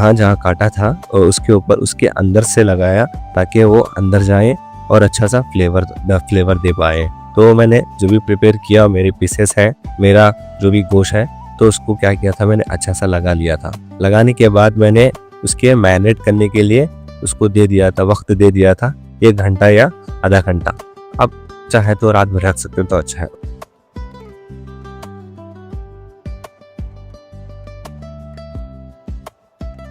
जहाँ जहाँ काटा था और उसके ऊपर उसके अंदर से लगाया ताकि वो अंदर जाए और अच्छा सा फ्लेवर दे पाए। तो मैंने जो भी प्रिपेयर किया, मेरे पीसेस है, मेरा जो भी गोश्त है, तो उसको क्या किया था मैंने अच्छा सा लगा लिया था। लगाने के बाद मैंने उसके मैरिनेट करने के लिए उसको दे दिया था, वक्त दे दिया था 1 घंटा या आधा घंटा। अब चाहे तो रात भर रख सकते हो तो अच्छा है।